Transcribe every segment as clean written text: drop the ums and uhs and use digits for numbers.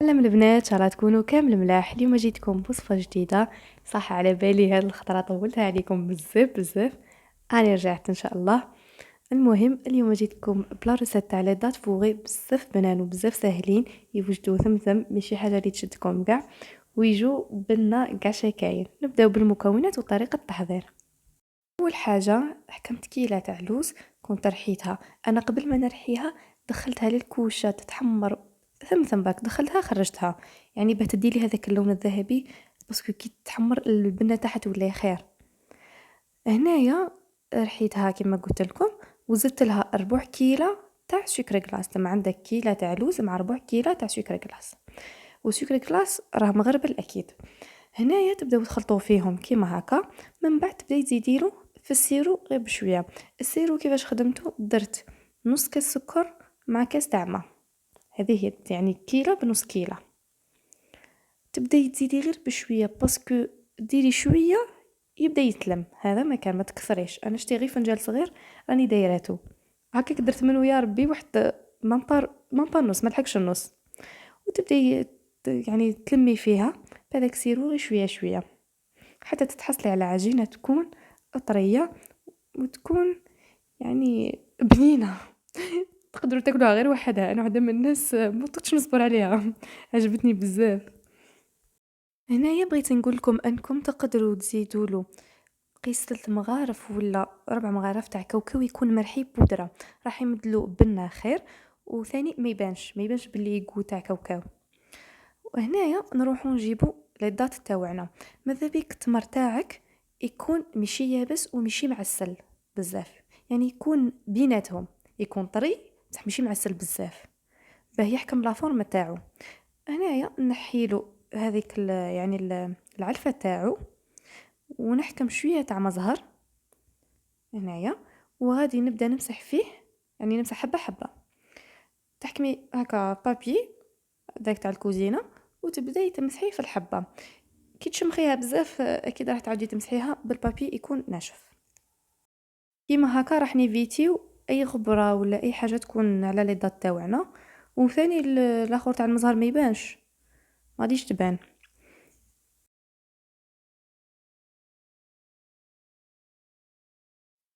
سلام البنات، ان شاء الله تكونوا كامل ملاح. اليوم جيتكم بوصفه جديده. صح، على بالي هاد الخطره طولتها عليكم بزاف بزاف. انا رجعت ان شاء الله. المهم اليوم جيتكم بلا ريسيت تاع لي دات فوغي بزاف بنان وبزاف ساهلين يوجدوا ثمثم، ماشي حاجه اللي تشدكم كاع، ويجوا بنا كاع شكاين. نبداو بالمكونات وطريقه التحضير. اول حاجه حكمت كيله تاع لوز، كنت رحيتها. انا قبل ما نرحيها دخلتها للكوشه تتحمر، ثم باك دخلتها خرجتها، يعني باه تدي لي هذاك اللون الذهبي، باسكو كي تحمر البنه تاعها تولي خير. هنايا رحيتها كما قلت لكم، وزدت لها ربع كيله تاع سكر كلاص. لما عندك كيله تاع لوز مع ربع كيله تاع سكر كلاص، وسكر كلاص راه مغربل اكيد. هنايا تبداو تخلطوا فيهم كيما هكا. من بعد تبداي تزيديلو في السيرو غير بشويه. السيرو كيفاش خدمته؟ درت نص كاس سكر مع كاس تاع ما، هذه هي يعني كيلو بنص كيلو. تبداي تزيدي غير بشويه باسكو ديري شويه يبدا يتلم. هذا ما كان، ما تكثريش. انا شتي غير فنجان صغير راني دايراتو هكاك، درت منو يا ربي واحد مامبار نص، ما لحقش النص. وتبداي يعني تلمي فيها بهذاك سيرو غير شويه شويه حتى تتحصلي على عجينه تكون طريه وتكون يعني بنينه. تقدروا تاكلوها غير وحدها. انا واحده من الناس ما طقتش نصبر عليها. عجبتني بزاف. هنايا بغيت نقول لكم انكم تقدروا تزيدوا له قيس 3 مغارف ولا 4 مغارف تاع كاوكاو يكون مرحي بودره، راح يمدلو بنا خير. وثاني ما يبانش باللي يقو تاع كاوكاو. وهنايا نروحو نجيبو ليدات تاوعنا. ماذا بيك التمر تاعك يكون ماشي يابس وماشي معسل بزاف، يعني يكون بيناتهم، يكون طري بصح ماشي معسل بزاف، باه يحكم لا فورم تاعو. هنايا نحيلو هذيك العلفه تاعو، ونحكم شويه تاع مزهر هنايا. وغادي نبدا نمسح فيه، يعني نمسح حبه حبه. تحكمي هكا بابي داك تاع الكوزينه، وتبداي تمسحيه في الحبه. كي تشمخيها بزاف اكيد راح تعاودي تمسحيها بالبابي يكون ناشف. كيما هكا راح نيفيتيو اي غبره ولا اي حاجه تكون على لي دات تاوعنا. وثاني الاخر تاع المزهر ما يبانش، ما غاديش تبان.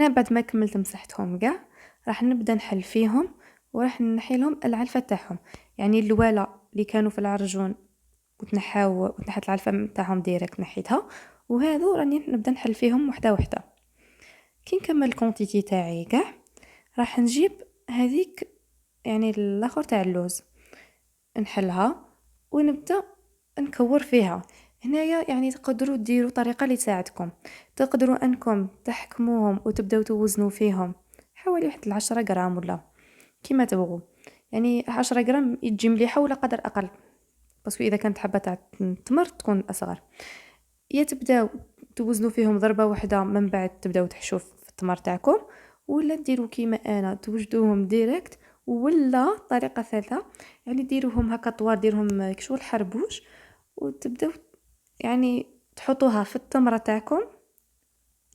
انا بعد ما كملت مسحتهم كاع راح نبدا نحل فيهم، وراح نحيلهم العلفه تاعهم. يعني اللواله اللي كانوا في العرجون وتنحت العلفه نتاعهم ديريكت نحيتها، وهذو راني نبدا نحل فيهم وحده وحده. كي نكمل الكونتيتي تاعي كاع راح نجيب هذيك، يعني الاخر تاع اللوز، نحلها ونبدا نكور فيها. هنايا يعني تقدروا ديروا طريقه اللي تساعدكم. تقدروا انكم تحكموهم وتبداو توزنوا فيهم حوالي واحد 10 غرام ولا كيما تبغوا. يعني 10 غرام يجي مليحه ولا قدر اقل، بس اذا كانت حبه تاع التمر تكون اصغر. يا تبداو توزنوا فيهم ضربه واحده من بعد تبداو تحشوا في التمر تاعكم، ولا ديروا كيما انا توجدوهم ديريكت. ولا طريقه ثالثه، يعني ديروهم هكا طوال، ديرهم كشغل حربوش، وتبداو يعني تحطوها في التمره تاعكم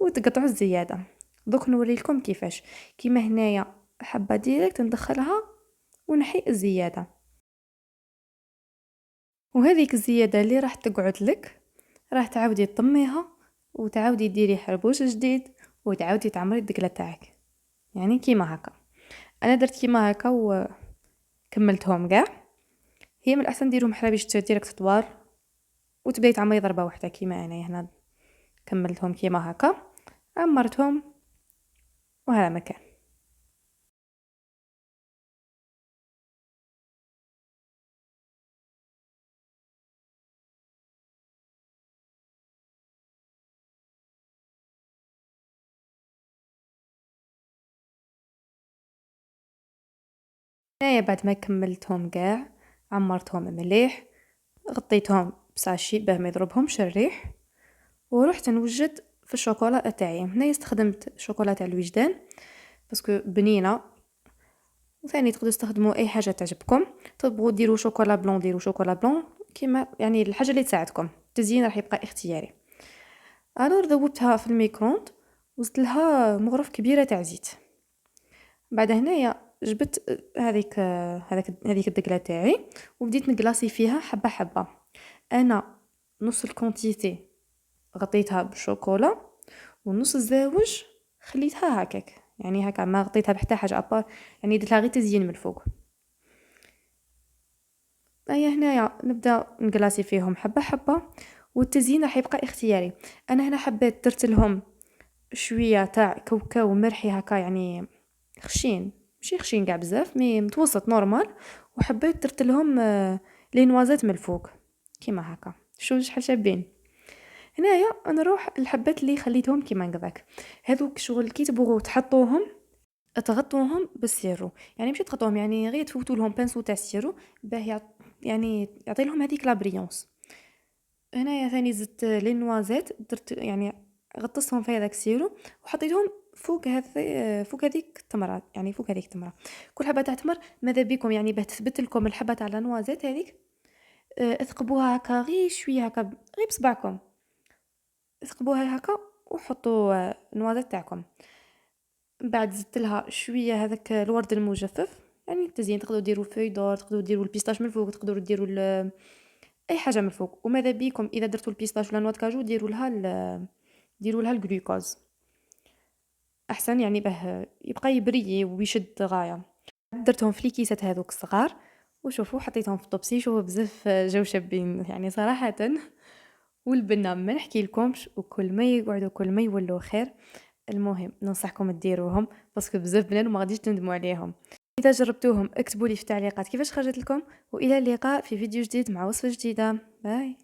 وتقطعوا الزياده. دوك نوري لكم كيفاش. كيما هنايا حبه ديريكت ندخلها ونحي الزياده، وهذيك الزياده اللي راح تقعد لك راح تعاودي تطميها وتعاودي ديري حربوش جديد وتعاودي تعمري الدقله تاعك. يعني كيما هكا انا درت كيما هكا وكملتهم كاع. هي من الاحسن ديرهم حرابيش ديريكت طوال وتبداي تعمري ضربه واحده كيما انا هنا. كملتهم كيما هكا، عمرتهم، وهذا مكان. هنايا بعد ما كملتهم كاع عمرتهم مليح، غطيتهم بساشي باه ما يضربهمش الريح، ورحت نوجد في الشوكولا تاعي. هنا استخدمت شوكولا تاع الوجدان باسكو بنينه. وثاني تقدروا تستخدموا اي حاجه تعجبكم. تبغوا ديروا شوكولا بلون ديروا شوكولا بلون، كيما يعني الحاجه اللي تساعدكم. التزيين راح يبقى اختياري. الور ذوبتها في الميكروند، وزدت لها مغرف كبيره تاع زيت. بعد هنايا جبت هذيك الدقله تاعي وبديت نكلاصي فيها حبه حبه. انا نص الكونتيتي غطيتها بالشوكولا، ونص الزاوج خليتها هكاك، يعني هكا ما غطيتها بحتى حاجه ابار، يعني درت لها غير تزيين من الفوق. ايا هنايا نبدا نكلاصي فيهم حبه حبه، والتزيين راح يبقى اختياري. انا هنا حبيت درت لهم شويه تاع كاوكاو مرحي هكا، يعني خشين، ماشي خشين كاع بزاف مي متوسط نورمال. وحبيت درت لهم لي نوازات من الفوق كيما هكا. شو شحال شابين. هنايا انا نروح الحبات اللي خليتهم كيما هكذاك، هذوك شغل كي تبغوا تحطوهم تغطوهم بالسيرو، يعني ماشي تغطوهم، يعني غير تفوتوا لهم بانسو تاع السيرو باه يعني يعطي لهم هذيك لا بريونس. هنايا ثاني زدت لي نوازيت، درت يعني غطستهم في هذاك السيرو وحطيتهم فوق هذيك التمره، يعني فوق هذيك التمره. كل حبه تاع تمر ماذا بكم يعني باه تثبت لكم الحبه تاع لا نوازيت هذيك، اثقبوها هكا غير شويه هكا غير بصبعكم، ثقبوها هكا وحطوا النوازيت تاعكم. من بعد زدت لها شويه هذاك الورد المجفف، يعني التزيين تقدروا ديروا فوي دور، تقدروا ديروا البيستاش من الفوق، تقدروا ديروا اي حاجه من الفوق. وماذا بيكم اذا درتوا البيستاش ولا نوات كاجو ديروا لها الجلوكوز احسن، يعني باه يبقى يبري ويشد غايه. درتهم في الكيسات هذوك الصغار وشوفوا حطيتهم في الطوبسي، شوفوا بزاف جاو شابين يعني صراحه. والبنه ما نحكي لكمش، وكل ما يقعدوا كل ما يولوا خير. المهم ننصحكم تديروهم باسكو بزاف بنان وما غاديش تندموا عليهم. اذا جربتوهم اكتبوا لي في التعليقات كيفاش خرجت لكم، والى اللقاء في فيديو جديد مع وصفه جديده. باي.